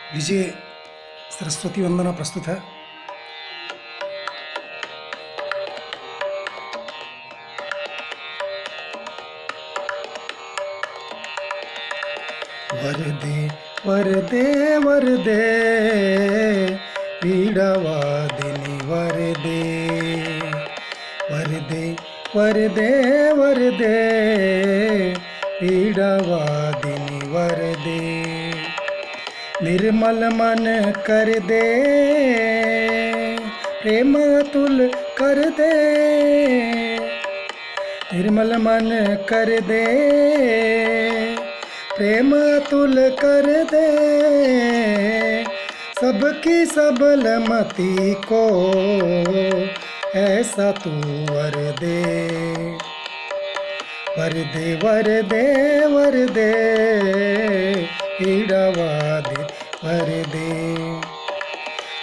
विजय सरस्वती वंदना प्रस्तुत है। वरदे वरदे वरदे पीड़ावादिनी वरदे वरदे वरदे वरदे पीड़ावादिनी वरदे निर्मल मन कर दे प्रेम तुल कर दे निर्मल मन कर दे प्रेम तुल कर दे सबकी सबलमति को ऐसा तू वर दे वरदे वरदे वरदे पीड़ावादी वरदे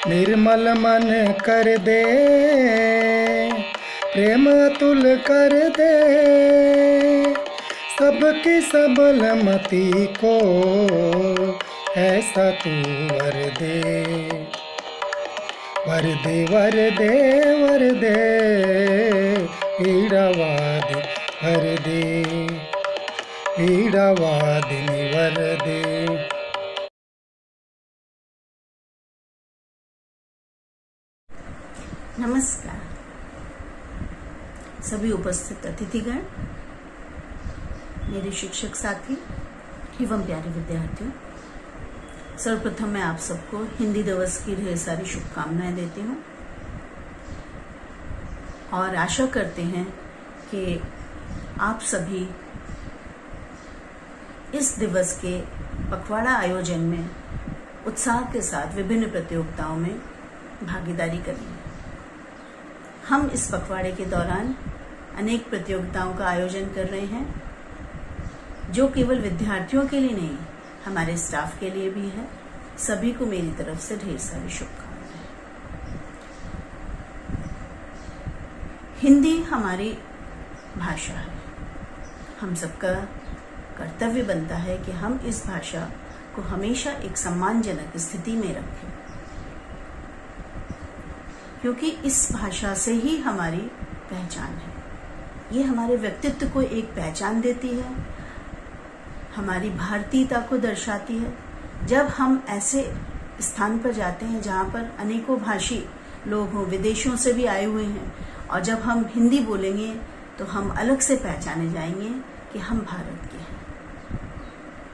निर्मल मन कर दे प्रेम तुल कर दे सबकी सबलमति को ऐसा तू वरदे वरदे वरदे वरदे पीड़ावादी वरदे पीड़ावादिनी वरदे। नमस्कार सभी उपस्थित अतिथिगण, मेरे शिक्षक साथी एवं प्यारे विद्यार्थियों, सर्वप्रथम मैं आप सबको हिंदी दिवस की ढेर सारी शुभकामनाएं देती हूँ और आशा करते हैं कि आप सभी इस दिवस के पखवाड़ा आयोजन में उत्साह के साथ विभिन्न प्रतियोगिताओं में भागीदारी करेंगे। हम इस पखवाड़े के दौरान अनेक प्रतियोगिताओं का आयोजन कर रहे हैं, जो केवल विद्यार्थियों के लिए नहीं, हमारे स्टाफ के लिए भी है। सभी को मेरी तरफ से ढेर सारी शुभकामनाएं। हिंदी हमारी भाषा है, हम सबका कर्तव्य बनता है कि हम इस भाषा को हमेशा एक सम्मानजनक स्थिति में रखें, क्योंकि इस भाषा से ही हमारी पहचान है। ये हमारे व्यक्तित्व को एक पहचान देती है, हमारी भारतीयता को दर्शाती है। जब हम ऐसे स्थान पर जाते हैं जहाँ पर अनेकों भाषी लोग हों, विदेशों से भी आए हुए हैं, और जब हम हिंदी बोलेंगे तो हम अलग से पहचाने जाएंगे कि हम भारत के हैं।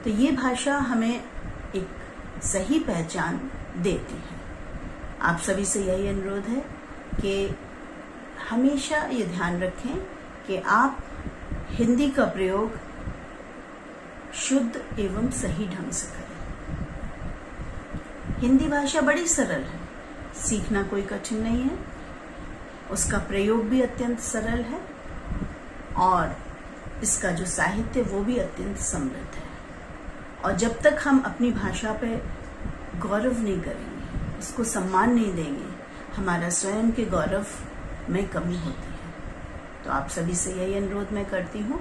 तो ये भाषा हमें एक सही पहचान देती है। आप सभी से यही अनुरोध है कि हमेशा ये ध्यान रखें कि आप हिंदी का प्रयोग शुद्ध एवं सही ढंग से करें। हिंदी भाषा बड़ी सरल है, सीखना कोई कठिन नहीं है, उसका प्रयोग भी अत्यंत सरल है और इसका जो साहित्य वो भी अत्यंत समृद्ध है। और जब तक हम अपनी भाषा पे गौरव नहीं करेंगे, उसको सम्मान नहीं देंगे, हमारा स्वयं के गौरव में कमी होती है। तो आप सभी से यही अनुरोध मैं करती हूँ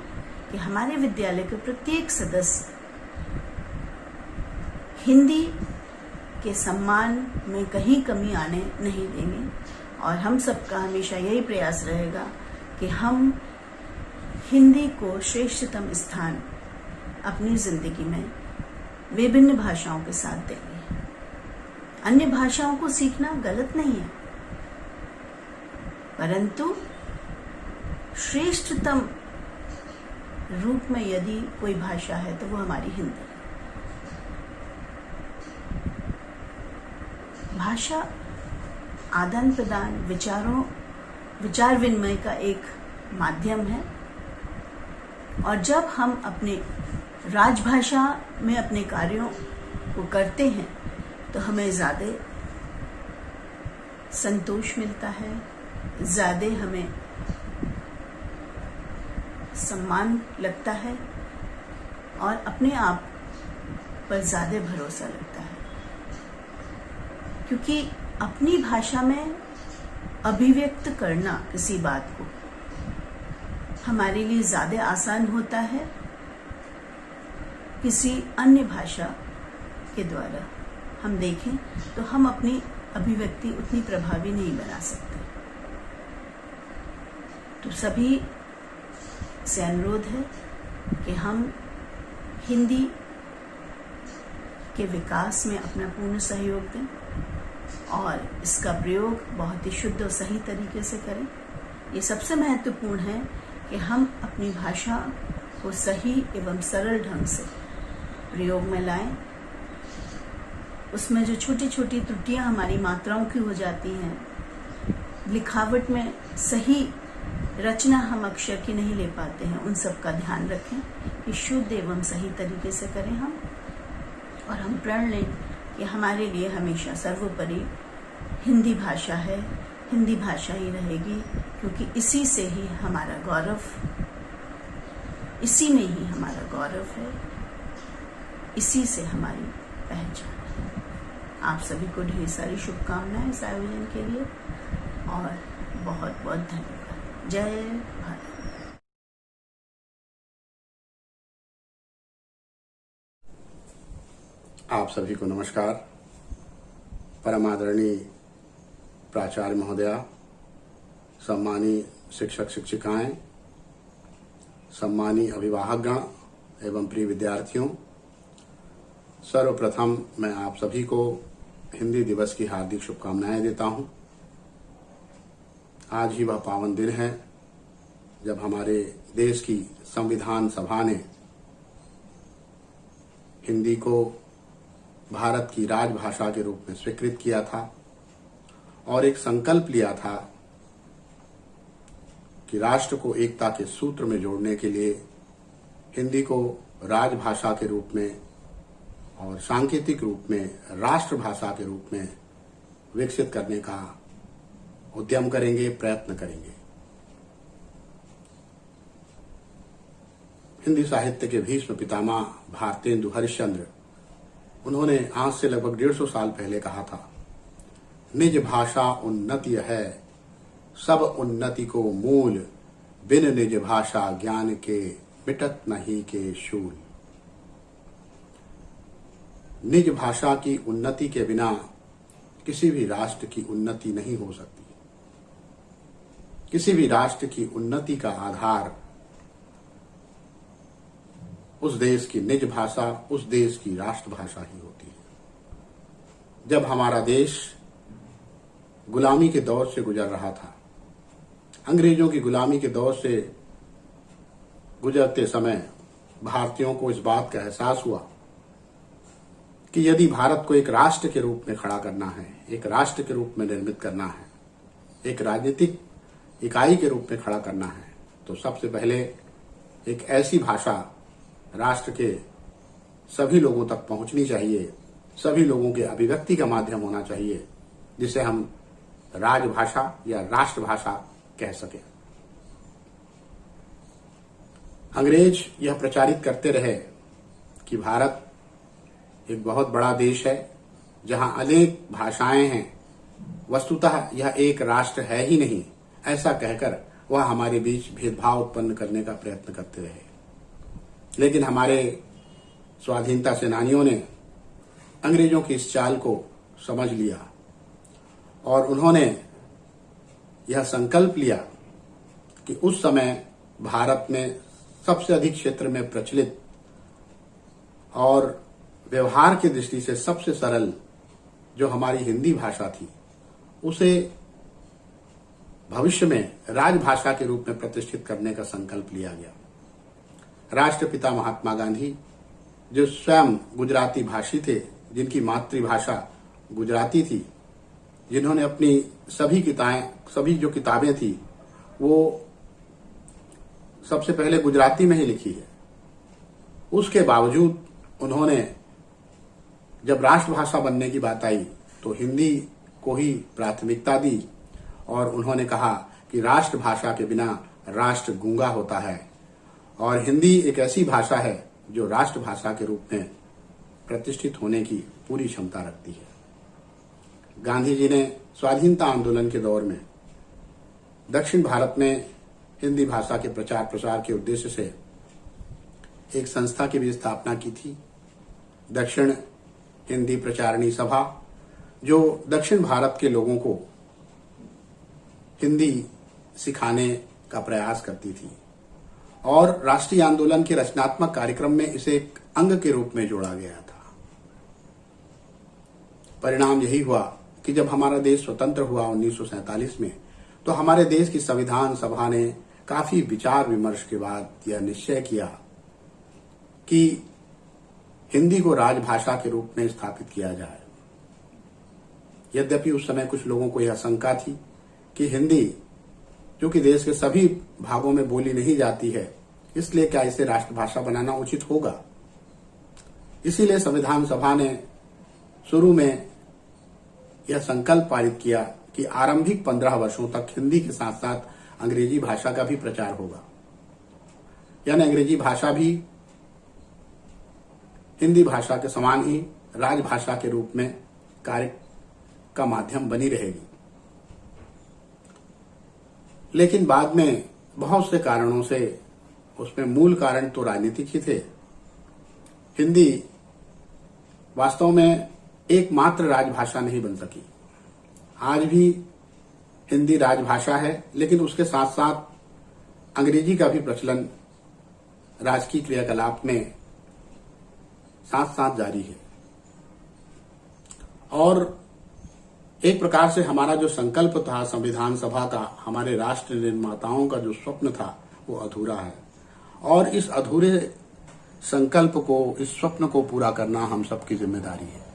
कि हमारे विद्यालय के प्रत्येक सदस्य हिंदी के सम्मान में कहीं कमी आने नहीं देंगे, और हम सबका हमेशा यही प्रयास रहेगा कि हम हिंदी को श्रेष्ठतम स्थान अपनी जिंदगी में विभिन्न भाषाओं के साथ देंगे। अन्य भाषाओं को सीखना गलत नहीं है, परंतु श्रेष्ठतम रूप में यदि कोई भाषा है तो वो हमारी हिंदी है। भाषा आदान प्रदान, विचार विनिमय का एक माध्यम है, और जब हम अपने राजभाषा में अपने कार्यों को करते हैं तो हमें ज़्यादा संतोष मिलता है, ज़्यादा हमें सम्मान लगता है और अपने आप पर ज़्यादा भरोसा लगता है, क्योंकि अपनी भाषा में अभिव्यक्त करना किसी बात को हमारे लिए ज़्यादा आसान होता है किसी अन्य भाषा के द्वारा। हम देखें तो हम अपनी अभिव्यक्ति उतनी प्रभावी नहीं बना सकते। तो सभी से अनुरोध है कि हम हिंदी के विकास में अपना पूर्ण सहयोग दें और इसका प्रयोग बहुत ही शुद्ध और सही तरीके से करें। ये सबसे महत्वपूर्ण है कि हम अपनी भाषा को सही एवं सरल ढंग से प्रयोग में लाएं। उसमें जो छोटी छोटी त्रुटियां हमारी मात्राओं की हो जाती हैं, लिखावट में सही रचना हम अक्षर की नहीं ले पाते हैं, उन सब का ध्यान रखें कि शुद्ध एवं सही तरीके से करें हम। और हम प्रण लें कि हमारे लिए हमेशा सर्वोपरि हिंदी भाषा है, हिंदी भाषा ही रहेगी, क्योंकि इसी से ही हमारा गौरव, इसी में ही हमारा गौरव है, इसी से हमारी पहचान है। आप सभी को ढेर सारी शुभकामनाएं इस आयोजन के लिए और बहुत बहुत धन्यवाद। जय भारत। आप सभी को नमस्कार। परम आदरणीय प्राचार्य महोदया, सम्मानीय शिक्षक शिक्षिकाएं, सम्मानीय अभिभावकगण एवं प्रिय विद्यार्थियों, सर्वप्रथम मैं आप सभी को हिंदी दिवस की हार्दिक शुभकामनाएं देता हूं। आज ही वह पावन दिन है जब हमारे देश की संविधान सभा ने हिंदी को भारत की राजभाषा के रूप में स्वीकृत किया था और एक संकल्प लिया था कि राष्ट्र को एकता के सूत्र में जोड़ने के लिए हिंदी को राजभाषा के रूप में और सांकेतिक रूप में राष्ट्रभाषा के रूप में विकसित करने का उद्यम करेंगे, प्रयत्न करेंगे। हिंदी साहित्य के भीष्म पितामह भारतेंदु हरिश्चंद्र, उन्होंने आज से लगभग 150 साल पहले कहा था, निज भाषा उन्नति है, सब उन्नति को मूल, बिन निज भाषा ज्ञान के मिटत नहीं के शूल। निज भाषा की उन्नति के बिना किसी भी राष्ट्र की उन्नति नहीं हो सकती। किसी भी राष्ट्र की उन्नति का आधार उस देश की निज भाषा, उस देश की राष्ट्रभाषा ही होती है। जब हमारा देश गुलामी के दौर से गुजर रहा था, अंग्रेजों की गुलामी के दौर से गुजरते समय भारतीयों को इस बात का एहसास हुआ कि यदि भारत को एक राष्ट्र के रूप में खड़ा करना है, एक राष्ट्र के रूप में निर्मित करना है, एक राजनीतिक इकाई के रूप में खड़ा करना है, तो सबसे पहले एक ऐसी भाषा राष्ट्र के सभी लोगों तक पहुंचनी चाहिए, सभी लोगों के अभिव्यक्ति का माध्यम होना चाहिए, जिसे हम राजभाषा या राष्ट्रभाषा कह सके। अंग्रेज यह प्रचारित करते रहे कि भारत एक बहुत बड़ा देश है जहां अनेक भाषाएं हैं, वस्तुतः यह एक राष्ट्र है ही नहीं, ऐसा कहकर वह हमारे बीच भेदभाव उत्पन्न करने का प्रयत्न करते रहे। लेकिन हमारे स्वाधीनता सेनानियों ने अंग्रेजों की इस चाल को समझ लिया और उन्होंने यह संकल्प लिया कि उस समय भारत में सबसे अधिक क्षेत्र में प्रचलित और व्यवहार की दृष्टि से सबसे सरल जो हमारी हिंदी भाषा थी, उसे भविष्य में राजभाषा के रूप में प्रतिष्ठित करने का संकल्प लिया गया। राष्ट्रपिता महात्मा गांधी, जो स्वयं गुजराती भाषी थे, जिनकी मातृभाषा गुजराती थी, जिन्होंने अपनी सभी जो किताबें थी वो सबसे पहले गुजराती में ही लिखी है, उसके बावजूद उन्होंने जब राष्ट्रभाषा बनने की बात आई तो हिंदी को ही प्राथमिकता दी और उन्होंने कहा कि राष्ट्रभाषा के बिना राष्ट्र गूंगा होता है और हिंदी एक ऐसी भाषा है जो राष्ट्रभाषा के रूप में प्रतिष्ठित होने की पूरी क्षमता रखती है। गांधी जी ने स्वाधीनता आंदोलन के दौर में दक्षिण भारत में हिंदी भाषा के प्रचार प्रसार के उद्देश्य से एक संस्था की भी स्थापना की थी, दक्षिण हिंदी प्रचारणी सभा, जो दक्षिण भारत के लोगों को हिंदी सिखाने का प्रयास करती थी और राष्ट्रीय आंदोलन के रचनात्मक कार्यक्रम में इसे एक अंग के रूप में जोड़ा गया था। परिणाम यही हुआ कि जब हमारा देश स्वतंत्र हुआ 1947 में, तो हमारे देश की संविधान सभा ने काफी विचार विमर्श के बाद यह निश्चय किया कि हिंदी को राजभाषा के रूप में स्थापित किया जाए। यद्यपि उस समय कुछ लोगों को यह शंका थी कि हिंदी, जो कि देश के सभी भागों में बोली नहीं जाती है, इसलिए क्या इसे राष्ट्रभाषा बनाना उचित होगा। इसीलिए संविधान सभा ने शुरू में यह संकल्प पारित किया कि आरंभिक 15 वर्षों तक हिंदी के साथ साथ अंग्रेजी भाषा का भी प्रचार होगा, यानी अंग्रेजी भाषा भी हिंदी भाषा के समान ही राजभाषा के रूप में कार्य का माध्यम बनी रहेगी। लेकिन बाद में बहुत से कारणों से, उसमें मूल कारण तो राजनीतिक ही थे, हिंदी वास्तव में एकमात्र राजभाषा नहीं बन सकी। आज भी हिंदी राजभाषा है, लेकिन उसके साथ साथ अंग्रेजी का भी प्रचलन राजकीय क्रियाकलाप में साथ साथ जारी है। और एक प्रकार से हमारा जो संकल्प था संविधान सभा का, हमारे राष्ट्र निर्माताओं का जो स्वप्न था, वो अधूरा है। और इस अधूरे संकल्प को, इस स्वप्न को पूरा करना हम सबकी जिम्मेदारी है।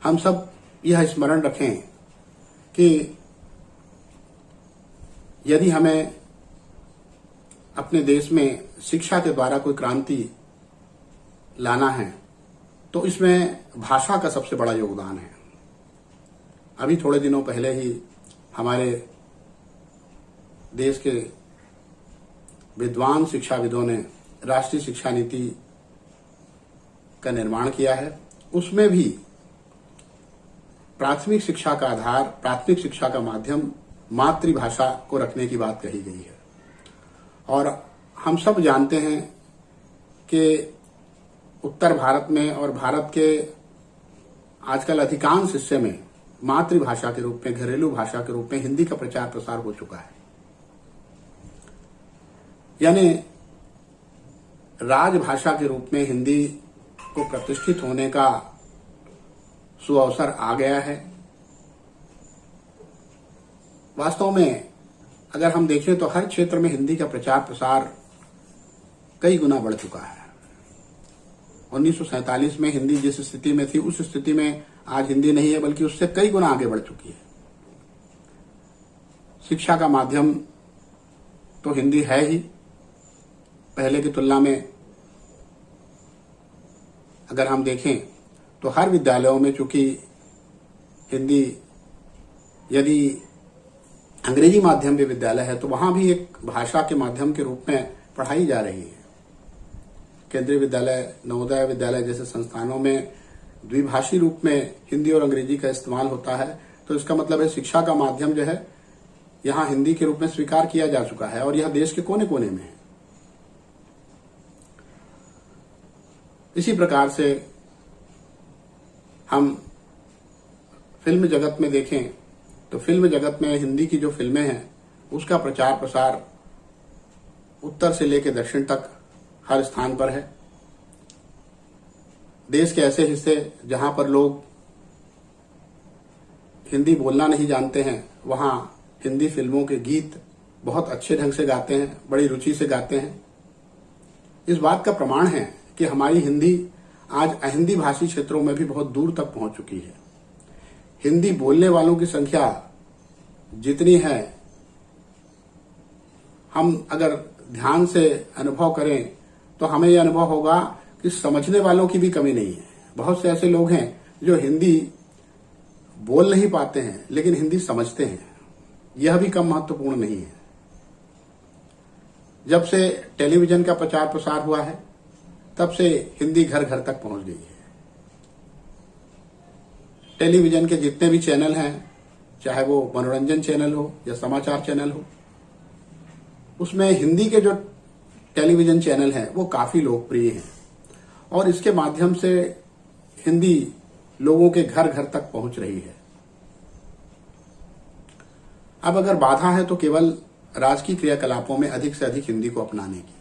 हम सब यह स्मरण रखें कि यदि हमें अपने देश में शिक्षा के द्वारा कोई क्रांति लाना है, तो इसमें भाषा का सबसे बड़ा योगदान है। अभी थोड़े दिनों पहले ही हमारे देश के विद्वान शिक्षाविदों ने राष्ट्रीय शिक्षा नीति का निर्माण किया है। उसमें भी प्राथमिक शिक्षा का आधार, प्राथमिक शिक्षा का माध्यम मातृभाषा को रखने की बात कही गई है। और हम सब जानते हैं कि उत्तर भारत में और भारत के आजकल अधिकांश हिस्से में मातृभाषा के रूप में, घरेलू भाषा के रूप में हिंदी का प्रचार प्रसार हो चुका है। यानी राजभाषा के रूप में हिंदी को प्रतिष्ठित होने का सुअवसर आ गया है। वास्तव में अगर हम देखें तो हर क्षेत्र में हिंदी का प्रचार प्रसार कई गुना बढ़ चुका है। 1947 में हिंदी जिस स्थिति में थी, उस स्थिति में आज हिंदी नहीं है, बल्कि उससे कई गुना आगे बढ़ चुकी है। शिक्षा का माध्यम तो हिंदी है ही, पहले की तुलना में अगर हम देखें तो हर विद्यालयों में, चूंकि हिंदी यदि अंग्रेजी माध्यम के विद्यालय है, तो वहां भी एक भाषा के माध्यम के रूप में पढ़ाई जा रही है। केंद्रीय विद्यालय, नवोदय विद्यालय जैसे संस्थानों में द्विभाषी रूप में हिंदी और अंग्रेजी का इस्तेमाल होता है। तो इसका मतलब है शिक्षा का माध्यम जो है यहाँ हिंदी के रूप में स्वीकार किया जा चुका है, और यह देश के कोने कोने में है। इसी प्रकार से हम फिल्म जगत में देखें तो फिल्म जगत में हिंदी की जो फिल्में हैं, उसका प्रचार प्रसार उत्तर से लेकर दक्षिण तक हर स्थान पर है। देश के ऐसे हिस्से जहां पर लोग हिंदी बोलना नहीं जानते हैं, वहां हिंदी फिल्मों के गीत बहुत अच्छे ढंग से गाते हैं, बड़ी रुचि से गाते हैं। इस बात का प्रमाण है कि हमारी हिंदी आज अहिंदी भाषी क्षेत्रों में भी बहुत दूर तक पहुंच चुकी है। हिंदी बोलने वालों की संख्या जितनी है, हम अगर ध्यान से अनुभव करें तो हमें यह अनुभव होगा कि समझने वालों की भी कमी नहीं है। बहुत से ऐसे लोग हैं जो हिंदी बोल नहीं पाते हैं, लेकिन हिंदी समझते हैं। यह भी कम महत्वपूर्ण नहीं है। जब से टेलीविजन का प्रचार प्रसार हुआ है, तब से हिंदी घर घर तक पहुंच गई है। टेलीविजन के जितने भी चैनल हैं, चाहे वो मनोरंजन चैनल हो या समाचार चैनल हो, उसमें हिंदी के जो टेलीविजन चैनल हैं वो काफी लोकप्रिय हैं। और इसके माध्यम से हिंदी लोगों के घर घर तक पहुंच रही है। अब अगर बाधा है तो केवल राजकीय क्रियाकलापों में अधिक से अधिक हिंदी को अपनाने की,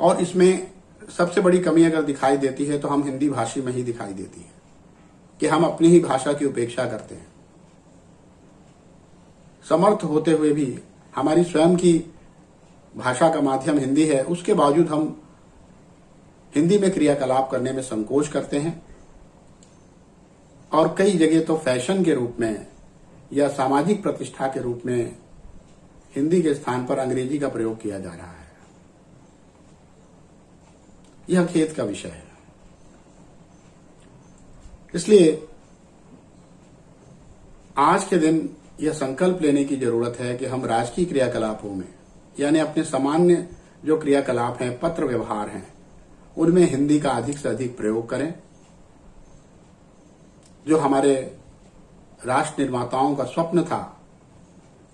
और इसमें सबसे बड़ी कमी अगर दिखाई देती है तो हम हिंदी भाषी में ही दिखाई देती है कि हम अपनी ही भाषा की उपेक्षा करते हैं। समर्थ होते हुए भी हमारी स्वयं की भाषा का माध्यम हिंदी है, उसके बावजूद हम हिंदी में क्रियाकलाप करने में संकोच करते हैं, और कई जगह तो फैशन के रूप में या सामाजिक प्रतिष्ठा के रूप में हिंदी के स्थान पर अंग्रेजी का प्रयोग किया जा रहा है। यह खेद का विषय है। इसलिए आज के दिन यह संकल्प लेने की जरूरत है कि हम राजकीय क्रियाकलापों में, यानी अपने सामान्य जो क्रियाकलाप हैं, पत्र व्यवहार हैं, उनमें हिंदी का अधिक से अधिक प्रयोग करें। जो हमारे राष्ट्र निर्माताओं का स्वप्न था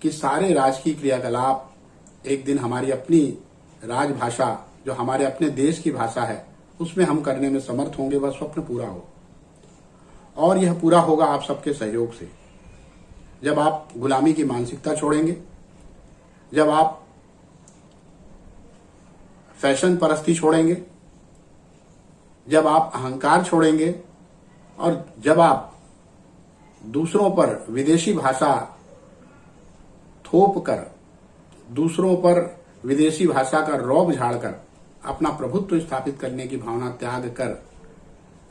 कि सारे राजकीय क्रियाकलाप एक दिन हमारी अपनी राजभाषा, जो हमारे अपने देश की भाषा है, उसमें हम करने में समर्थ होंगे, वह स्वप्न पूरा हो। और यह पूरा होगा आप सबके सहयोग से। जब आप गुलामी की मानसिकता छोड़ेंगे, जब आप फैशन परस्ती छोड़ेंगे, जब आप अहंकार छोड़ेंगे, और जब आप दूसरों पर विदेशी भाषा थोप कर, दूसरों पर विदेशी भाषा का रौब झाड़कर अपना प्रभुत्व स्थापित करने की भावना त्याग कर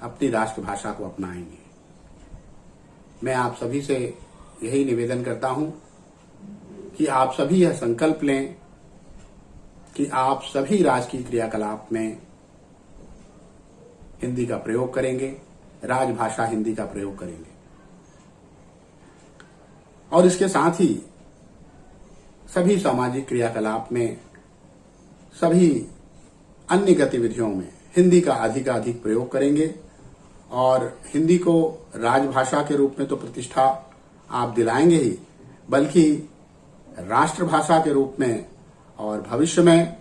अपनी राष्ट्रभाषा को अपनाएंगे। मैं आप सभी से यही निवेदन करता हूं कि आप सभी यह संकल्प लें कि आप सभी राजकीय क्रियाकलाप में हिंदी का प्रयोग करेंगे, राजभाषा हिंदी का प्रयोग करेंगे। और इसके साथ ही सभी सामाजिक क्रियाकलाप में, सभी अन्य गतिविधियों में हिंदी का अधिक प्रयोग करेंगे, और हिंदी को राजभाषा के रूप में तो प्रतिष्ठा आप दिलाएंगे ही, बल्कि राष्ट्रभाषा के रूप में और भविष्य में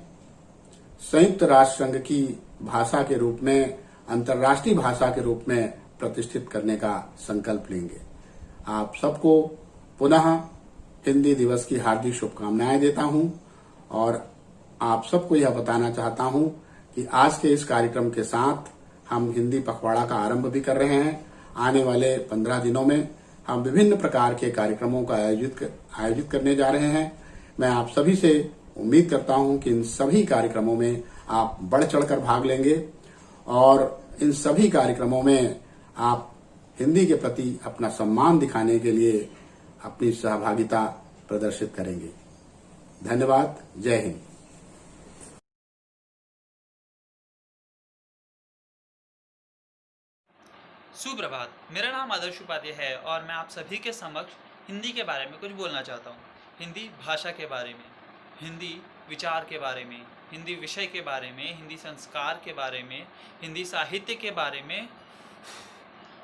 संयुक्त राष्ट्र संघ की भाषा के रूप में, अंतर्राष्ट्रीय भाषा के रूप में प्रतिष्ठित करने का संकल्प लेंगे। आप सबको पुनः हिंदी दिवस की हार्दिक शुभकामनाएं देता हूं, और आप सबको यह बताना चाहता हूं कि आज के इस कार्यक्रम के साथ हम हिंदी पखवाड़ा का आरंभ भी कर रहे हैं। आने वाले 15 दिनों में हम विभिन्न प्रकार के कार्यक्रमों का आयोजित करने जा रहे हैं। मैं आप सभी से उम्मीद करता हूं कि इन सभी कार्यक्रमों में आप बढ़ चढ़कर भाग लेंगे, और इन सभी कार्यक्रमों में आप हिंदी के प्रति अपना सम्मान दिखाने के लिए अपनी सहभागिता प्रदर्शित करेंगे। धन्यवाद। जय हिंद। सुप्रभात। मेरा नाम आदर्श उपाध्याय है और मैं आप सभी के समक्ष हिंदी के बारे में कुछ बोलना चाहता हूँ। हिंदी भाषा के बारे में, हिंदी विचार के बारे में, हिंदी विषय के बारे में, हिंदी संस्कार के बारे में, हिंदी साहित्य के बारे में।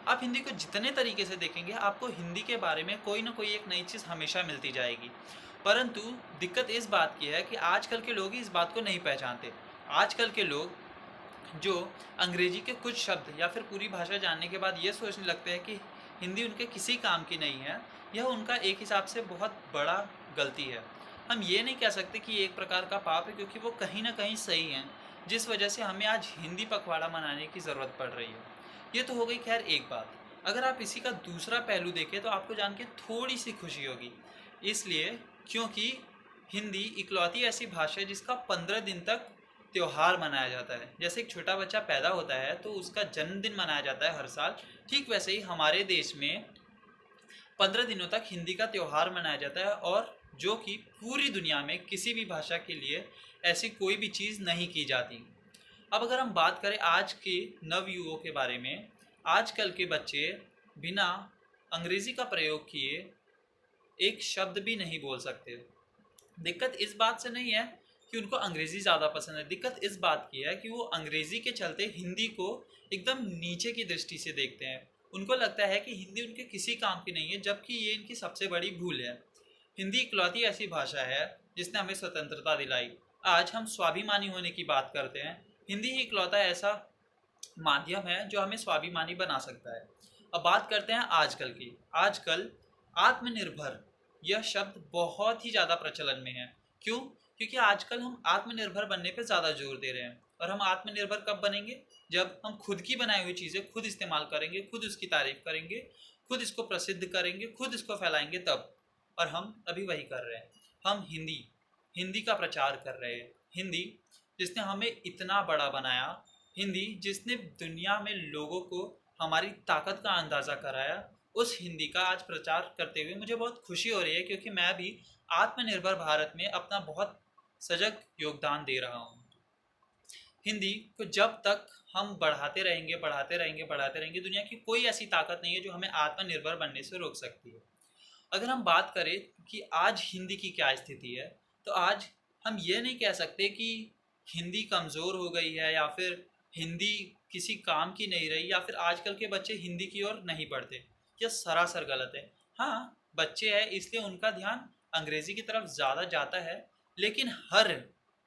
आप हिंदी को जितने तरीके से देखेंगे, आपको हिंदी के बारे में कोई ना कोई एक नई चीज़ हमेशा मिलती जाएगी। परंतु दिक्कत इस बात की है कि आजकल के लोग इस बात को नहीं पहचानते। आजकल के लोग जो अंग्रेजी के कुछ शब्द या फिर पूरी भाषा जानने के बाद ये सोचने लगते हैं कि हिंदी उनके किसी काम की नहीं है, यह उनका एक हिसाब से बहुत बड़ा गलती है। हम ये नहीं कह सकते कि एक प्रकार का पाप है, क्योंकि वो कहीं ना कहीं सही है, जिस वजह से हमें आज हिंदी पखवाड़ा मनाने की ज़रूरत पड़ रही है। ये तो हो गई खैर एक बात। अगर आप इसी का दूसरा पहलू देखें तो आपको जान के थोड़ी सी खुशी होगी, इसलिए क्योंकि हिंदी इकलौती ऐसी भाषा है जिसका 15 दिन तक त्यौहार मनाया जाता है। जैसे एक छोटा बच्चा पैदा होता है तो उसका जन्मदिन मनाया जाता है हर साल, ठीक वैसे ही हमारे देश में 15 दिनों तक हिंदी का त्यौहार मनाया जाता है, और जो कि पूरी दुनिया में किसी भी भाषा के लिए ऐसी कोई भी चीज़ नहीं की जाती। अब अगर हम बात करें आज के नवयुवकों के बारे में, आजकल के बच्चे बिना अंग्रेज़ी का प्रयोग किए एक शब्द भी नहीं बोल सकते। दिक्कत इस बात से नहीं है कि उनको अंग्रेज़ी ज़्यादा पसंद है, दिक्कत इस बात की है कि वो अंग्रेज़ी के चलते हिंदी को एकदम नीचे की दृष्टि से देखते हैं। उनको लगता है कि हिंदी उनके किसी काम की नहीं है, जबकि ये इनकी सबसे बड़ी भूल है। हिंदी इकलौती ऐसी भाषा है जिसने हमें स्वतंत्रता दिलाई। आज हम स्वाभिमानी होने की बात करते हैं, हिंदी ही इकलौता ऐसा माध्यम है जो हमें स्वाभिमानी बना सकता है। अब बात करते हैं आजकल की। आजकल आत्मनिर्भर यह शब्द बहुत ही ज़्यादा प्रचलन में है। क्यों? क्योंकि आजकल हम आत्मनिर्भर बनने पे ज़्यादा जोर दे रहे हैं। और हम आत्मनिर्भर कब बनेंगे? जब हम खुद की बनाई हुई चीज़ें खुद इस्तेमाल करेंगे, खुद उसकी तारीफ करेंगे, खुद इसको प्रसिद्ध करेंगे, खुद इसको फैलाएंगे तब। और हम अभी वही कर रहे हैं। हम हिंदी का प्रचार कर रहे हैं। हिंदी जिसने हमें इतना बड़ा बनाया, हिंदी जिसने दुनिया में लोगों को हमारी ताकत का अंदाज़ा कराया, उस हिंदी का आज प्रचार करते हुए मुझे बहुत खुशी हो रही है, क्योंकि मैं भी आत्मनिर्भर भारत में अपना बहुत सजग योगदान दे रहा हूँ। हिंदी को जब तक हम बढ़ाते रहेंगे, दुनिया की कोई ऐसी ताकत नहीं है जो हमें आत्मनिर्भर बनने से रोक सकती है। अगर हम बात करें कि आज हिंदी की क्या स्थिति है, तो आज हम ये नहीं कह सकते कि हिंदी कमज़ोर हो गई है या फिर हिंदी किसी काम की नहीं रही या फिर आजकल के बच्चे हिंदी की ओर नहीं पढ़ते। यह सरासर गलत है। हाँ, बच्चे हैं इसलिए उनका ध्यान अंग्रेज़ी की तरफ ज़्यादा जाता है, लेकिन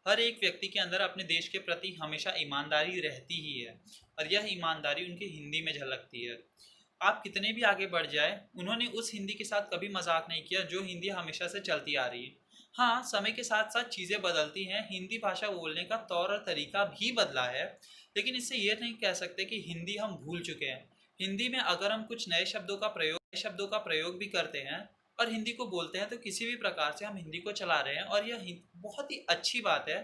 हर एक व्यक्ति के अंदर अपने देश के प्रति हमेशा ईमानदारी रहती ही है, और यह ईमानदारी उनकी हिंदी में झलकती है। आप कितने भी आगे बढ़ जाए, उन्होंने उस हिंदी के साथ कभी मजाक नहीं किया जो हिंदी हमेशा से चलती आ रही है। हाँ, समय के साथ साथ चीज़ें बदलती हैं, हिंदी भाषा बोलने का तौर और तरीका भी बदला है, लेकिन इससे ये नहीं कह सकते कि हिंदी हम भूल चुके हैं। हिंदी में अगर हम कुछ नए शब्दों का प्रयोग भी करते हैं और हिंदी को बोलते हैं, तो किसी भी प्रकार से हम हिंदी को चला रहे हैं, और यह बहुत ही अच्छी बात है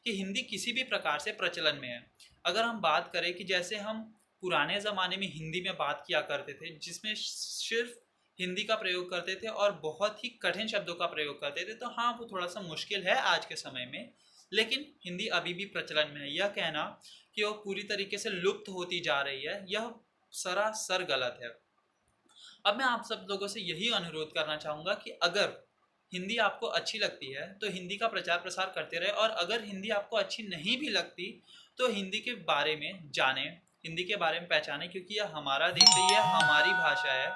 कि हिंदी किसी भी प्रकार से प्रचलन में है। अगर हम बात करें कि जैसे हम पुराने ज़माने में हिंदी में बात किया करते थे, जिसमें सिर्फ हिंदी का प्रयोग करते थे और बहुत ही कठिन शब्दों का प्रयोग करते थे, तो हाँ, वो थोड़ा सा मुश्किल है आज के समय में, लेकिन हिंदी अभी भी प्रचलन में है। यह कहना कि वो पूरी तरीके से लुप्त होती जा रही है, यह सरासर गलत है। अब मैं आप सब लोगों से यही अनुरोध करना चाहूँगा कि अगर हिंदी आपको अच्छी लगती है तो हिंदी का प्रचार प्रसार करते रहे, और अगर हिंदी आपको अच्छी नहीं भी लगती तो हिंदी के बारे में जानें, हिंदी के बारे में पहचानें, क्योंकि यह हमारा देश है, यह हमारी भाषा है।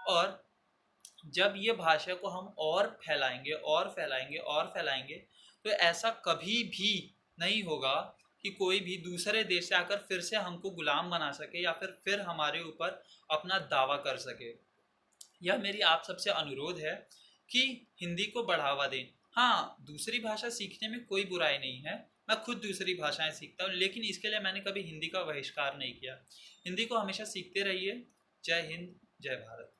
और जब ये भाषा को हम और फैलाएंगे तो ऐसा कभी भी नहीं होगा कि कोई भी दूसरे देश से आकर फिर से हमको गुलाम बना सके या फिर हमारे ऊपर अपना दावा कर सके। यह मेरी आप सबसे अनुरोध है कि हिंदी को बढ़ावा दें। हाँ, दूसरी भाषा सीखने में कोई बुराई नहीं है, मैं खुद दूसरी भाषाएं सीखता हूँ, लेकिन इसके लिए मैंने कभी हिंदी का बहिष्कार नहीं किया। हिंदी को हमेशा सीखते रहिए। जय हिंद, जय भारत।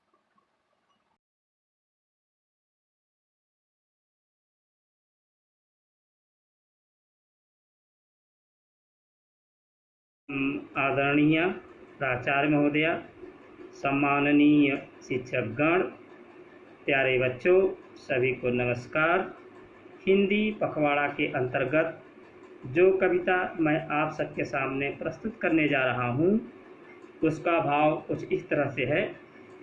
आदरणीय प्राचार्य महोदया, सम्माननीय शिक्षकगण, प्यारे बच्चों, सभी को नमस्कार। हिंदी पखवाड़ा के अंतर्गत जो कविता मैं आप सबके सामने प्रस्तुत करने जा रहा हूँ, उसका भाव कुछ इस तरह से है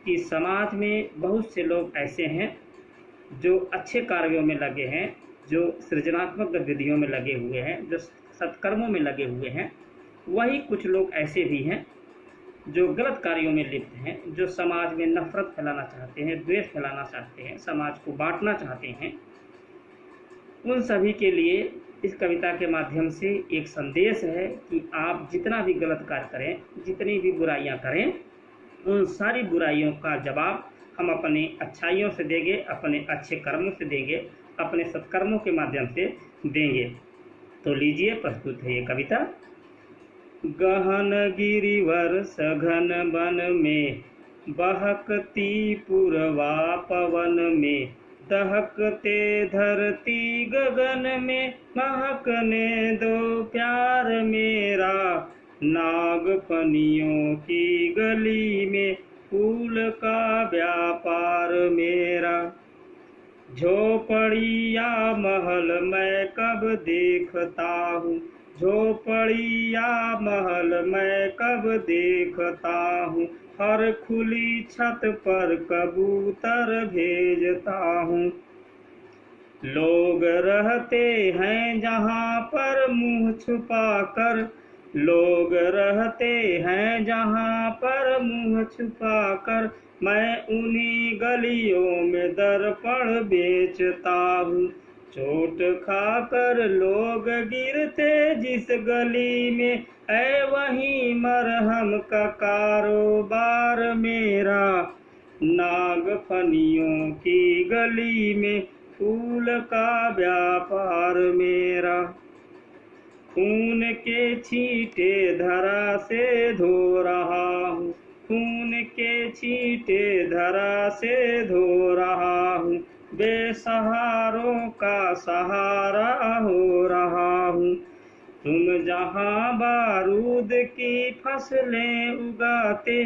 कि समाज में बहुत से लोग ऐसे हैं जो अच्छे कार्यों में लगे हैं, जो सृजनात्मक गतिविधियों में लगे हुए हैं, जो सत्कर्मों में लगे हुए हैं। वही कुछ लोग ऐसे भी हैं जो गलत कार्यों में लिप्त हैं, जो समाज में नफरत फैलाना चाहते हैं, द्वेष फैलाना चाहते हैं, समाज को बांटना चाहते हैं। उन सभी के लिए इस कविता के माध्यम से एक संदेश है कि आप जितना भी गलत कार्य करें, जितनी भी बुराइयां करें, उन सारी बुराइयों का जवाब हम अपने अच्छाइयों से देंगे, अपने अच्छे कर्मों से देंगे, अपने सत्कर्मों के माध्यम से देंगे। तो लीजिए, प्रस्तुत है ये कविता। गहन गिरिवर सघन वन में, बहकती पूर्वा पवन में, दहकते धरती गगन में, महकने दो प्यार मेरा, नागफनियों की गली में, फूल का व्यापार मेरा। झोपड़ी या महल मैं कब देखता हूँ, झोपड़ी या महल मैं कब देखता हूँ, हर खुली छत पर कबूतर भेजता हूँ। लोग रहते हैं जहाँ पर मुँह छुपाकर, लोग रहते हैं जहाँ पर मुँह छुपाकर, मैं उन्हीं गलियों में दर्पण बेचता हूँ। चोट खाकर लोग गिरते जिस गली में, है वहीं मरहम का कारोबार मेरा। नागफनियों की गली में फूल का व्यापार मेरा। खून के छींटे धरा से धो रहा हूँ, खून के छींटे धरा से धो रहा हूँ, बेसहारों का सहारा हो रहा हूँ। तुम जहाँ बारूद की फसलें उगाते,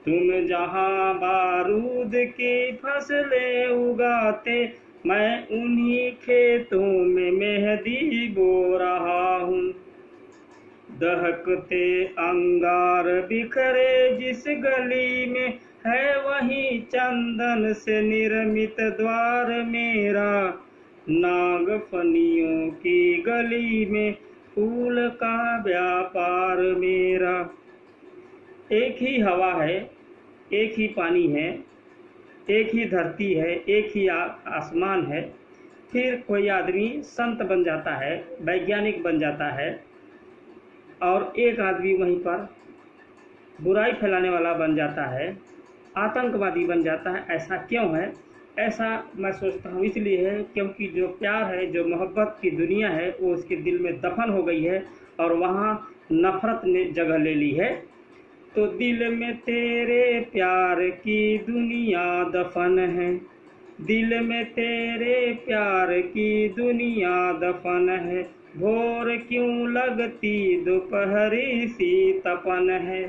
तुम जहाँ बारूद की फसलें उगाते, मैं उन्हीं खेतों में मेहंदी बो रहा हूँ। दहकते अंगार बिखरे जिस गली में, है वहीं चंदन से निर्मित द्वार मेरा। नागफनियों की गली में फूल का व्यापार मेरा। एक ही हवा है, एक ही पानी है, एक ही धरती है, एक ही आसमान है। फिर कोई आदमी संत बन जाता है, वैज्ञानिक बन जाता है, और एक आदमी वहीं पर बुराई फैलाने वाला बन जाता है, आतंकवादी बन जाता है। ऐसा क्यों है? ऐसा मैं सोचता हूँ इसलिए है क्योंकि जो प्यार है, जो मोहब्बत की दुनिया है, वो उसके दिल में दफन हो गई है और वहाँ नफरत ने जगह ले ली है। तो दिल में तेरे प्यार की दुनिया दफन है, दिल में तेरे प्यार की दुनिया दफन है। भोर क्यों लगती दोपहरी सी तपन है,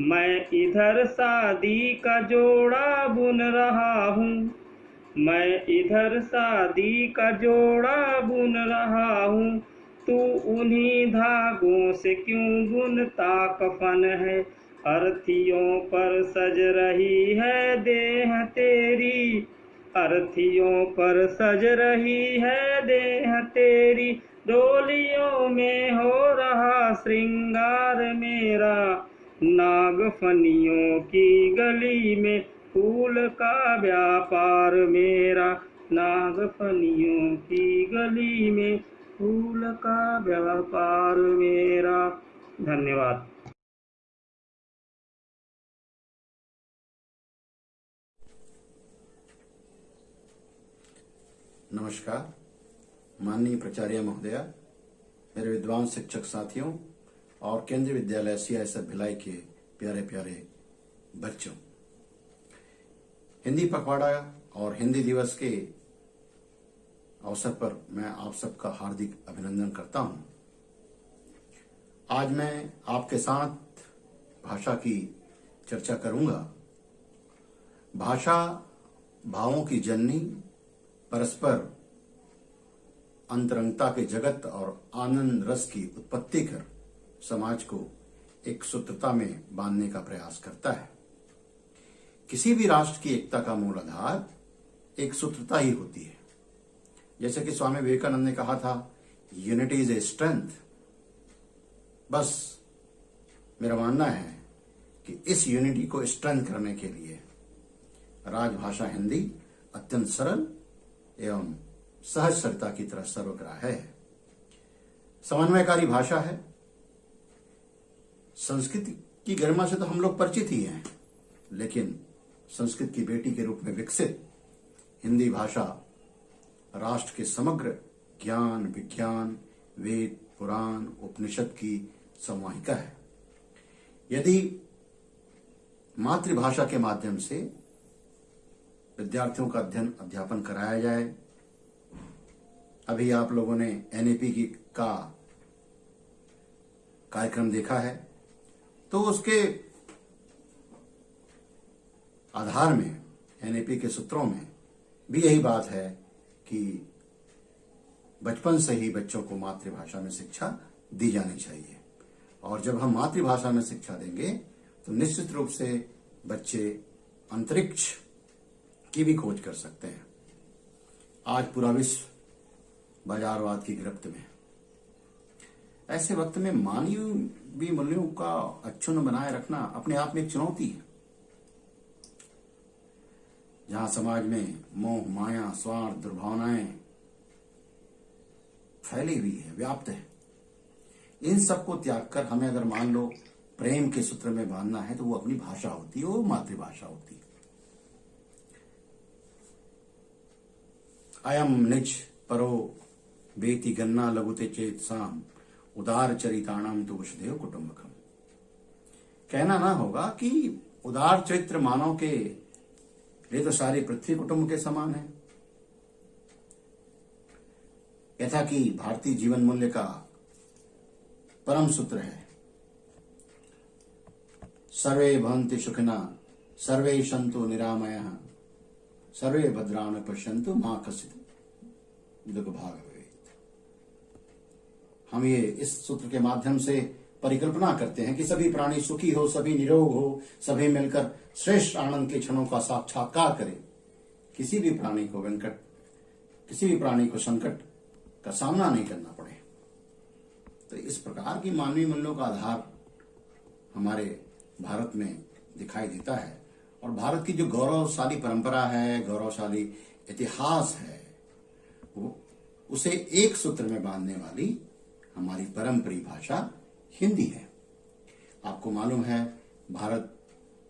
मैं इधर शादी का जोड़ा बुन रहा हूँ, मैं इधर शादी का जोड़ा बुन रहा हूँ। तू उन्हीं धागों से क्यों बुनता कफन है, अर्थियों पर सज रही है देह तेरी, अर्थियों पर सज रही है देह तेरी। डोलियों में हो रहा श्रृंगार मेरा, नागफनियों की गली में फूल का व्यापार मेरा। नागफनियों की गली में फूल का व्यापार मेरा। धन्यवाद। नमस्कार माननीय प्राचार्य महोदया, मेरे विद्वान शिक्षक साथियों और केंद्रीय विद्यालय CISF भिलाई के प्यारे प्यारे बच्चों, हिंदी पखवाड़ा और हिंदी दिवस के अवसर पर मैं आप सबका हार्दिक अभिनंदन करता हूं। आज मैं आपके साथ भाषा की चर्चा करूंगा। भाषा भावों की जननी, परस्पर अंतरंगता के जगत और आनंद रस की उत्पत्ति कर समाज को एक सूत्रता में बांधने का प्रयास करता है। किसी भी राष्ट्र की एकता का मूल आधार एक सूत्रता ही होती है। जैसे कि स्वामी विवेकानंद ने कहा था, यूनिटी इज ए स्ट्रेंथ। बस मेरा मानना है कि इस यूनिटी को स्ट्रेंथ करने के लिए राजभाषा हिंदी अत्यंत सरल एवं सहज सरलता की तरह सर्वग्राह्य है, समन्वयकारी भाषा है। संस्कृत की गरिमा से तो हम लोग परिचित ही हैं, लेकिन संस्कृत की बेटी के रूप में विकसित हिंदी भाषा राष्ट्र के समग्र ज्ञान, विज्ञान, वेद, पुराण, उपनिषद की समाहिका है। यदि मातृभाषा के माध्यम से विद्यार्थियों का अध्ययन अध्यापन कराया जाए, अभी आप लोगों ने NAP का कार्यक्रम देखा है, तो उसके आधार में NAP के सूत्रों में भी यही बात है कि बचपन से ही बच्चों को मातृभाषा में शिक्षा दी जानी चाहिए। और जब हम मातृभाषा में शिक्षा देंगे तो निश्चित रूप से बच्चे अंतरिक्ष की भी खोज कर सकते हैं। आज पूरा विश्व बाजारवाद की गिरफ्त में। ऐसे वक्त में मानवीय मूल्यों का अक्षुण्ण बनाए रखना अपने आप में एक चुनौती है। जहां समाज में मोह, माया, स्वार्थ, दुर्भावनाएं फैली हुई है, व्याप्त है। इन सबको त्याग कर हमें अगर मान लो प्रेम के सूत्र में बांधना है तो वो अपनी भाषा होती है, वो मातृभाषा होती है। अयम निज परो बेति गन्ना लघुते चेत साम उदार चरिताणाम तो वसुदेव कुटुंबकम। कहना ना होगा कि उदार चरित्र मानव के लिए तो सारी पृथ्वी कुटुंब के समान है। यथा कि भारतीय जीवन मूल्य का परम सूत्र है, सर्वे भवन्ति सुखिना सर्वे सन्तु निरामयः सर्वे भद्राणि पश्यन्तु मा कश्चित् दुःखभाग् भवेत्। हम ये इस सूत्र के माध्यम से परिकल्पना करते हैं कि सभी प्राणी सुखी हो, सभी निरोग हो, सभी मिलकर श्रेष्ठ आनंद के क्षणों का साक्षात्कार करें। किसी भी प्राणी को संकट का सामना नहीं करना पड़े। तो इस प्रकार की मानवीय मूल्यों का आधार हमारे भारत में दिखाई देता है। और भारत की जो गौरवशाली परंपरा है, गौरवशाली इतिहास है, वो उसे एक सूत्र में बांधने वाली हमारी परम परिभाषा हिंदी है। आपको मालूम है भारत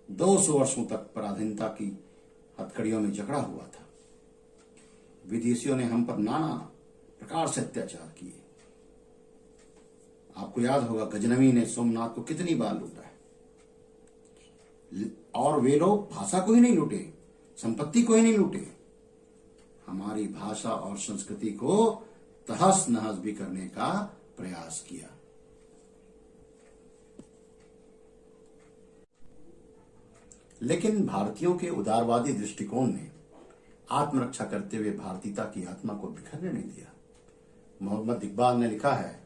200 वर्षों तक पराधीनता की हथकड़ियों में जकड़ा हुआ था। विदेशियों ने हम पर नाना प्रकार से अत्याचार किए। आपको याद होगा गजनवी ने सोमनाथ को कितनी बार लूटा है। और वे लोग भाषा को ही नहीं लूटे, संपत्ति को ही नहीं लूटे, हमारी भाषा और संस्कृति को तहस नहस भी करने का प्रयास किया। लेकिन भारतीयों के उदारवादी दृष्टिकोण ने आत्मरक्षा करते हुए भारतीयता की आत्मा को बिखरने नहीं दिया। मोहम्मद इकबाल ने लिखा है,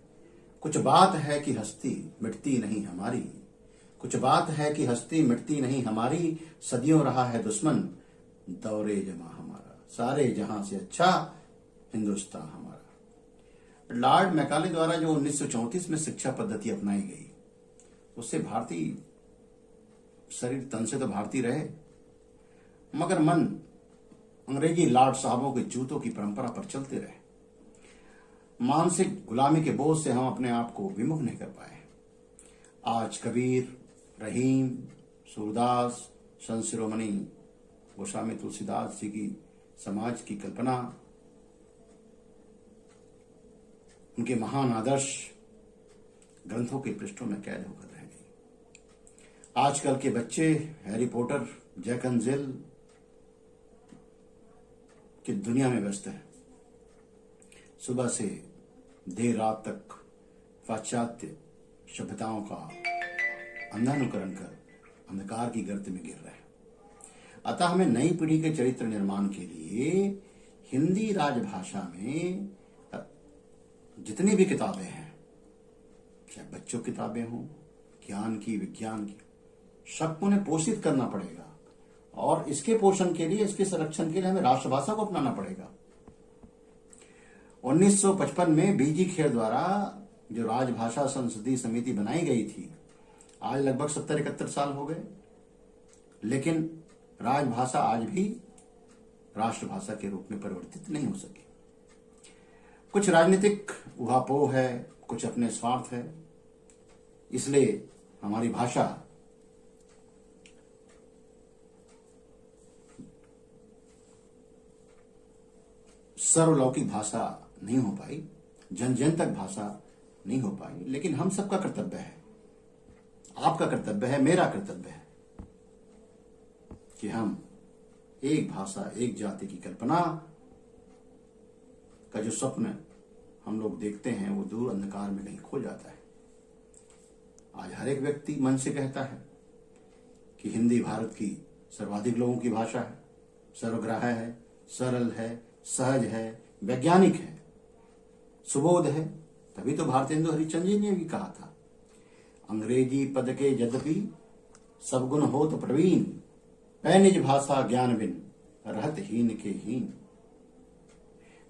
कुछ बात है कि हस्ती मिटती नहीं हमारी, कुछ बात है कि हस्ती मिटती नहीं हमारी, सदियों रहा है दुश्मन दौरे जमा हमारा, सारे जहां से अच्छा हिंदुस्तान हमारा। लॉर्ड मैकाले द्वारा जो 1934 में शिक्षा पद्धति अपनाई गई, उससे भारतीय शरीर तन से तो भारतीय रहे, मगर मन अंग्रेजी लॉर्ड साहबों के जूतों की परंपरा पर चलते रहे। मानसिक गुलामी के बोझ से हम अपने आप को विमुख नहीं कर पाए। आज कबीर, रहीम, सूरदास, संत शिरोमणि गोस्वामी तुलसीदास जी की समाज की कल्पना, उनके महान आदर्श ग्रंथों के पृष्ठों में कैद होकर रह गई। आजकल के बच्चे हैरी पॉटर, जैक एंड जिल की दुनिया में व्यस्त है। सुबह से देर रात तक पाश्चात्य सभ्यताओं का अंधानुकरण कर अंधकार की गर्त में गिर रहे हैं। अतः हमें नई पीढ़ी के चरित्र निर्माण के लिए हिंदी राजभाषा में जितनी भी किताबें हैं, चाहे बच्चों की किताबें हों, ज्ञान की, विज्ञान की, सबको उन्हें पोषित करना पड़ेगा। और इसके पोषण के लिए, इसके संरक्षण के लिए हमें राष्ट्रभाषा को अपनाना पड़ेगा। 1955 में बीजी खेर द्वारा जो राजभाषा संसदीय समिति बनाई गई थी, आज लगभग 70-71 साल हो गए, लेकिन राजभाषा आज भी राष्ट्रभाषा के रूप में परिवर्तित नहीं हो सकी। कुछ राजनीतिक उहापोह है, कुछ अपने स्वार्थ है, इसलिए हमारी भाषा सर्वलौकिक भाषा नहीं हो पाई, जन जन तक भाषा नहीं हो पाई। लेकिन हम सबका कर्तव्य है, आपका कर्तव्य है, मेरा कर्तव्य है कि हम एक भाषा, एक जाति की कल्पना का जो स्वप्न हम लोग देखते हैं, वो दूर अंधकार में कहीं खो जाता है। आज हर एक व्यक्ति मन से कहता है कि हिंदी भारत की सर्वाधिक लोगों की भाषा है, सर्वग्राह्य है, सरल है, सहज है, वैज्ञानिक है, सुबोध है। तभी तो भारतेंदु हरिश्चंद्र जी ने भी कहा था, अंग्रेजी पद के यद्यपि सब गुण हो तो प्रवीण, पै निज भाषा ज्ञान बिन रहत हीन के हीन।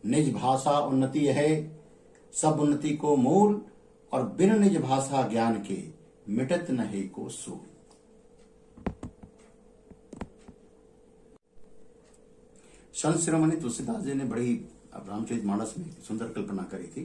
निज भाषा उन्नति है सब उन्नति को मूल, और बिन निज भाषा ज्ञान के मिटत न है को सूल। संत शिरोमणि तुलसीदास जी ने बड़ी रामचरितमानस में सुंदर कल्पना करी थी।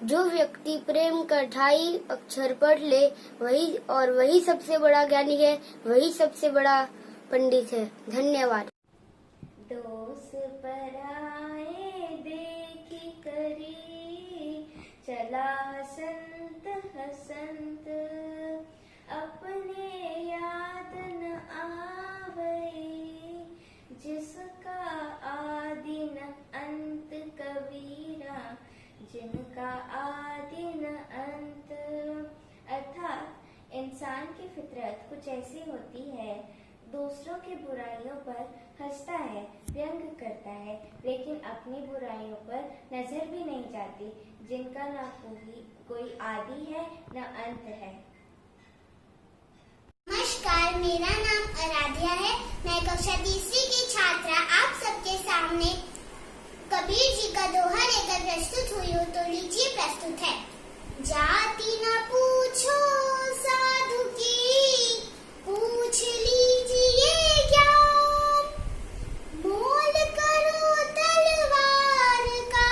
जो व्यक्ति प्रेम का 2.5 अक्षर पढ़ ले वही सबसे बड़ा ज्ञानी है, वही सबसे बड़ा पंडित है। धन्यवाद। दोष पराए देखी करी, चला संत हसंत, अपने याद न आवे, जिसका आदि न अंत कबीरा, जिनका आदि न अंत। अर्थात इंसान की फितरत कुछ ऐसी होती है, दूसरों की बुराइयों पर हंसता है, व्यंग करता है, लेकिन अपनी बुराइयों पर नजर भी नहीं जाती, जिनका न कोई आदि है न अंत है। नमस्कार, मेरा नाम आराध्या है। मैं कक्षा 3वीं की छात्रा आप सबके सामने कबीर जी का दोहा लेकर प्रस्तुत हुई हूँ। तो लीजिए प्रस्तुत है। जाति न पूछो साधु की, पूछ लीजिए ज्ञान, मोल करो तलवार का,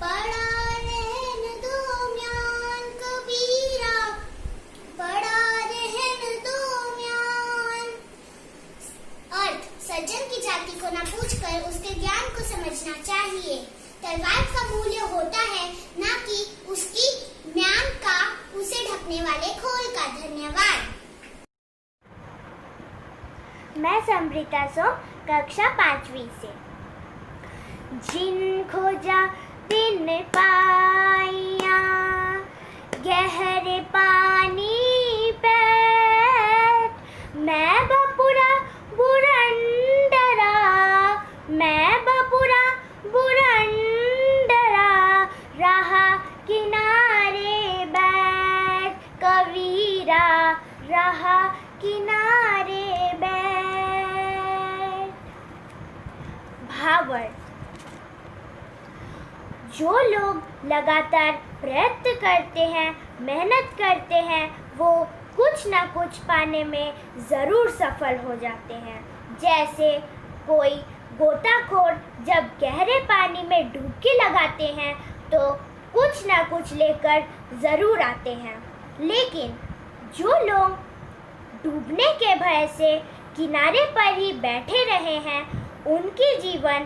पड़ा रहन दो म्यान। कबीरा, पड़ा रहन दो म्यान। अर्थ, सज्जन की जाति को न पूछकर उसके ज्ञान को समझना चाहिए। तलवार का मूल्य होता है न कि उसकी म्यान का, उसे ढकने वाले खोल का। धन्यवाद। मैं समृता सो, कक्षा 5वीं से। जिन खोजा तिन पाइया, गहरे पानी पैठ, मैं बपुरा बुरंडरा, मैं बपुरा बुरंडरा, रहा किनारे बैठ। कबीरा, रहा किनारे बैठ। भावार्थ, जो लोग लगातार प्रयत्न करते हैं, मेहनत करते हैं, वो कुछ ना कुछ पाने में ज़रूर सफल हो जाते हैं। जैसे कोई गोताखोर जब गहरे पानी में डुबकी लगाते हैं तो कुछ ना कुछ लेकर ज़रूर आते हैं, लेकिन जो लोग डूबने के भय से किनारे पर ही बैठे रहे हैं, उनके जीवन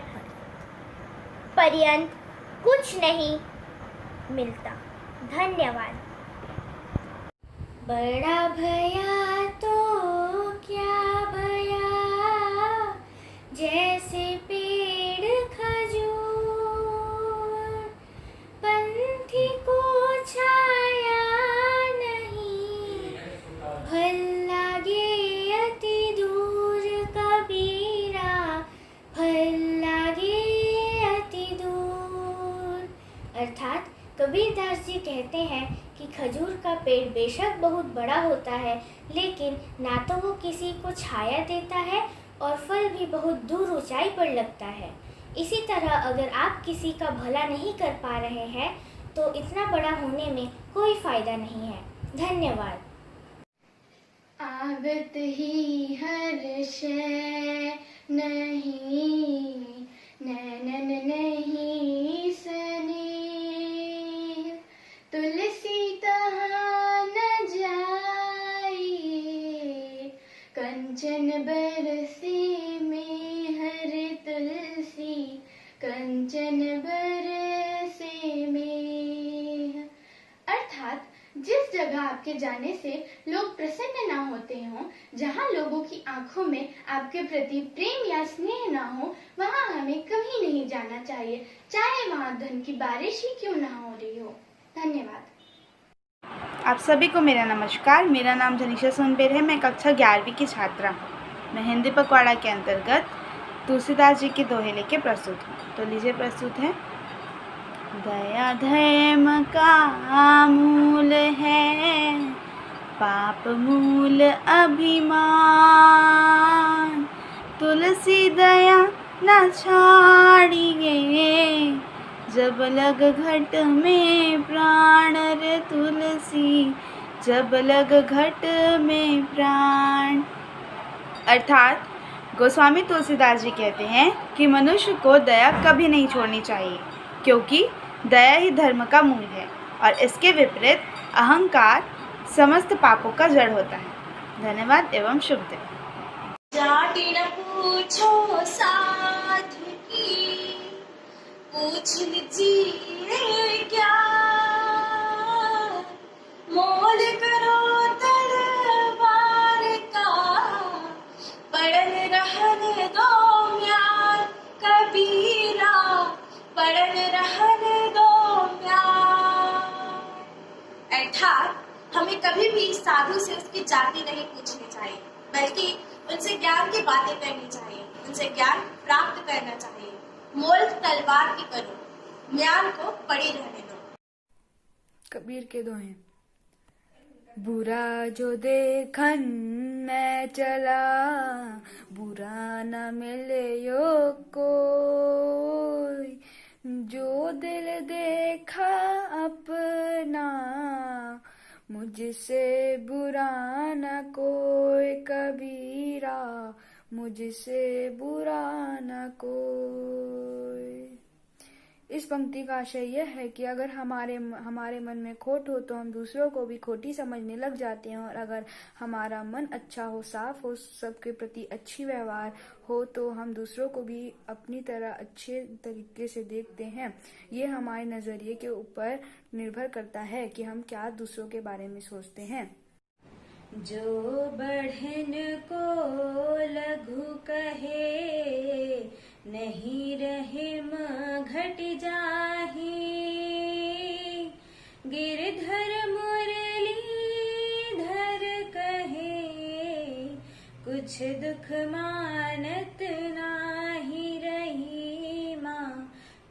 पर्यंत कुछ नहीं मिलता। धन्यवाद। बड़ा भया तो क्या भया, जैसे पेड़ खजूर, पंथी को छाया नहीं, फल लागे अति दूर। कबीरा, फल लागे अति दूर। अर्थात कबीरदास जी कहते हैं कि खजूर का पेड़ बेशक बहुत बड़ा होता है, लेकिन ना तो वो किसी को छाया देता है और फल भी बहुत दूर ऊंचाई पर लगता है। इसी तरह अगर आप किसी का भला नहीं कर पा रहे हैं तो इतना बड़ा होने में कोई फायदा नहीं है। धन्यवाद। आगत ही हर्ष नहीं, नैनन नहीं सने, तुलसी तहाँ न जाए, कंचन बरसे में हर तुलसी, कंचन बरसे में। अर्थात जिस जगह आपके जाने से लोग प्रसन्न ना होते हों, जहाँ लोगों की आंखों में आपके प्रति प्रेम या स्नेह ना हो, वहाँ हमें कभी नहीं जाना चाहिए, चाहे वहाँ धन की बारिश ही क्यों ना हो रही हो। धन्यवाद। आप सभी को मेरा नमस्कार। मेरा नाम जनीशा सोनबेर है। मैं कक्षा 11वीं की छात्रा हूँ। मैं हिंदी पखवाड़ा के अंतर्गत तुलसीदास जी के दोहे लेके प्रस्तुत हूँ। तो लीजिए प्रस्तुत है। दया धर्म का मूल है, पाप मूल अभिमान, तुलसी दया न छाड़िए, जब लग घट में प्राण। रे तुलसी, जब लग घट में प्राण। अर्थात गोस्वामी तुलसीदास जी कहते हैं कि मनुष्य को दया कभी नहीं छोड़नी चाहिए, क्योंकि दया ही धर्म का मूल है और इसके विपरीत अहंकार समस्त पापों का जड़ होता है। धन्यवाद एवं शुभ दिन। जाति न पूछो साथ की, पूछ लीजिए क्या, मोल करो तलवार का, पड़ल रहने दो म्यार कबीरा, पड़ल रहने दो म्यार। अर्थात हमें कभी भी साधु से उसकी जाति नहीं पूछनी चाहिए, बल्कि उनसे ज्ञान की बातें करनी चाहिए, उनसे ज्ञान प्राप्त करना चाहिए। मोल तलवार की करो, म्यान को पड़ी रहने दो। कबीर के दोहे। बुरा जो देखन मैं चला, बुरा न मिले यो कोई, जो दिल देखा अपना, मुझसे बुरा न कोई कबीरा, मुझसे बुरा न कोई। इस पंक्ति का आशय यह है कि अगर हमारे मन में खोट हो तो हम दूसरों को भी खोटी समझने लग जाते हैं, और अगर हमारा मन अच्छा हो, साफ हो, सबके प्रति अच्छी व्यवहार हो, तो हम दूसरों को भी अपनी तरह अच्छे तरीके से देखते हैं। ये हमारे नजरिए के ऊपर निर्भर करता है कि हम क्या दूसरों के बारे में सोचते हैं। जो बढ़न को लघु कहे, नहीं रहिम घट जाही, गिरधर मुरली धर कहे, कुछ दुख मानत नाही रही माँ,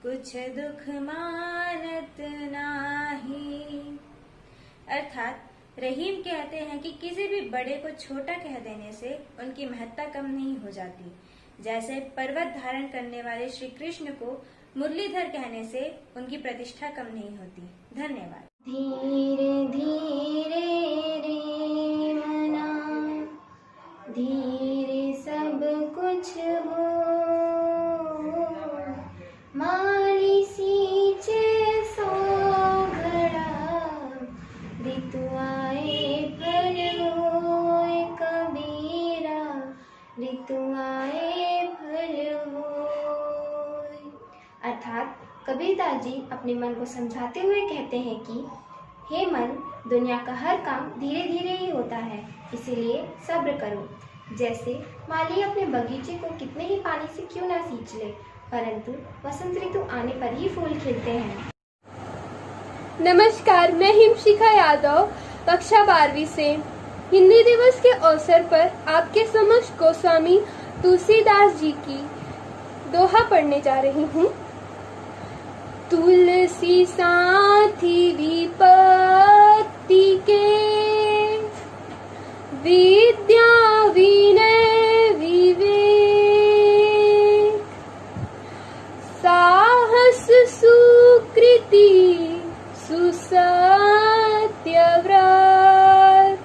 कुछ दुख मानत नाही। अर्थात रहीम कहते हैं कि किसी भी बड़े को छोटा कह देने से उनकी महत्ता कम नहीं हो जाती। जैसे पर्वत धारण करने वाले श्री कृष्ण को मुरलीधर कहने से उनकी प्रतिष्ठा कम नहीं होती। धन्यवाद। धीरे धीरे रे मना, धीरे सब कुछ हो, माली सींचे सो घड़ा, ऋतु आए फल होए कबीरा, ऋतु आए फल होए। अर्थात कबीरदास जी अपने मन को समझाते हुए कहते हैं कि हे मन, दुनिया का हर काम धीरे धीरे ही होता है, इसीलिए सब्र करो। जैसे माली अपने बगीचे को कितने ही पानी से क्यों ना सींच ले, परंतु वसंत ऋतु आने पर ही फूल खिलते हैं। नमस्कार, मैं हिमशिखा यादव कक्षा 12वीं से हिंदी दिवस के अवसर पर आपके समक्ष गोस्वामी तुलसीदास जी की दोहा पढ़ने जा रही हूँ। तुलसी साथी विपत्ति के, विद्या विनय विवेक, साहस सुकृति सुसत्य व्रत,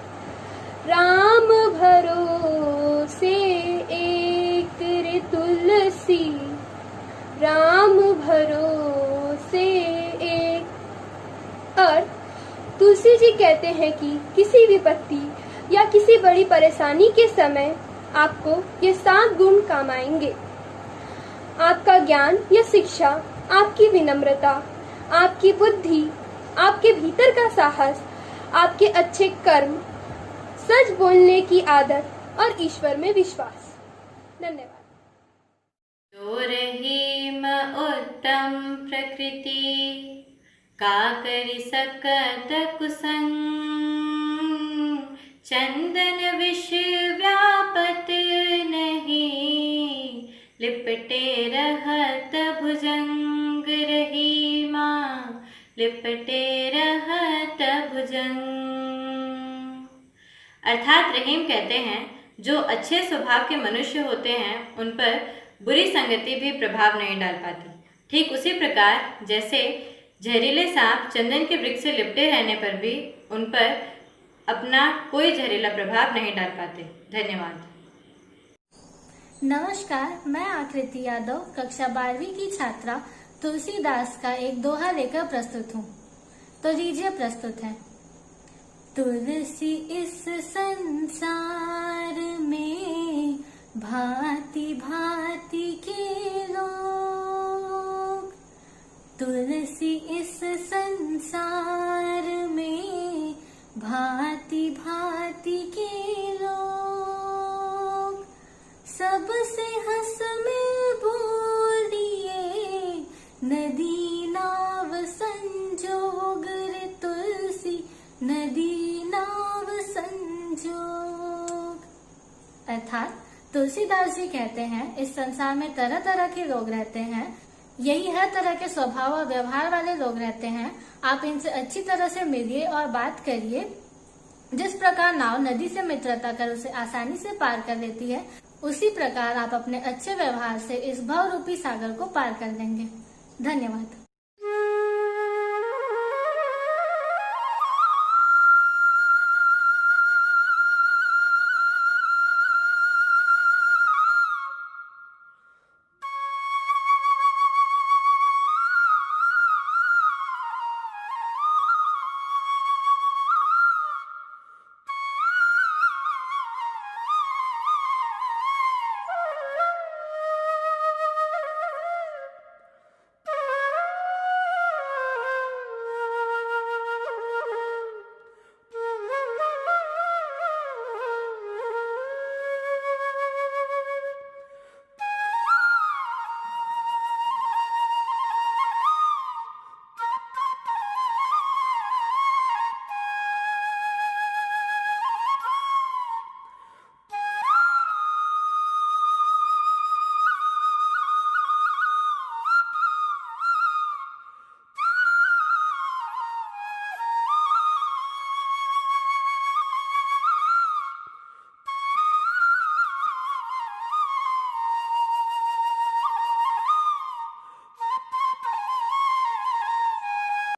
राम भरोसे एक रे तुलसी, राम भरोसे एक। और तुलसी जी कहते हैं कि किसी विपत्ति या किसी बड़ी परेशानी के समय आपको ये 7 गुण काम आएंगे। आपका ज्ञान या शिक्षा, आपकी विनम्रता, आपकी बुद्धि, आपके भीतर का साहस, आपके अच्छे कर्म, सच बोलने की आदत और ईश्वर में विश्वास। धन्यवाद। जो रहीम उत्तम प्रकृति, का करि सकत कुसंग, चंदन विष व्यापत नहीं, लिपटे रहत भुजंग रहीमा, लिपटे रहत भुजंग। अर्थात रहीम कहते हैं जो अच्छे स्वभाव के मनुष्य होते हैं उन पर बुरी संगति भी प्रभाव नहीं डाल पाती। ठीक उसी प्रकार जैसे जहरीले सांप चंदन के वृक्ष से लिपटे रहने पर भी उन पर अपना कोई जहरीला प्रभाव नहीं डाल पाते। धन्यवाद। नमस्कार, मैं आकृति यादव कक्षा 12वीं की छात्रा तुलसीदास का एक दोहा लेकर प्रस्तुत हूँ। तो लीजिए प्रस्तुत है। तुलसी इस संसार में भांति भांति के लोग, तुलसी इस संसार में भांति भांति के लोग, सबसे हंस मिल बोलिए नदी नाव संजोग रे तुलसी नदी नाव संजोग। अर्थात तुलसीदास जी कहते हैं इस संसार में तरह तरह के लोग रहते हैं, यही हर तरह के स्वभाव और व्यवहार वाले लोग रहते हैं। आप इनसे अच्छी तरह से मिलिए और बात करिए। जिस प्रकार नाव नदी से मित्रता कर उसे आसानी से पार कर लेती है, उसी प्रकार आप अपने अच्छे व्यवहार से इस भव रूपी सागर को पार कर लेंगे। धन्यवाद।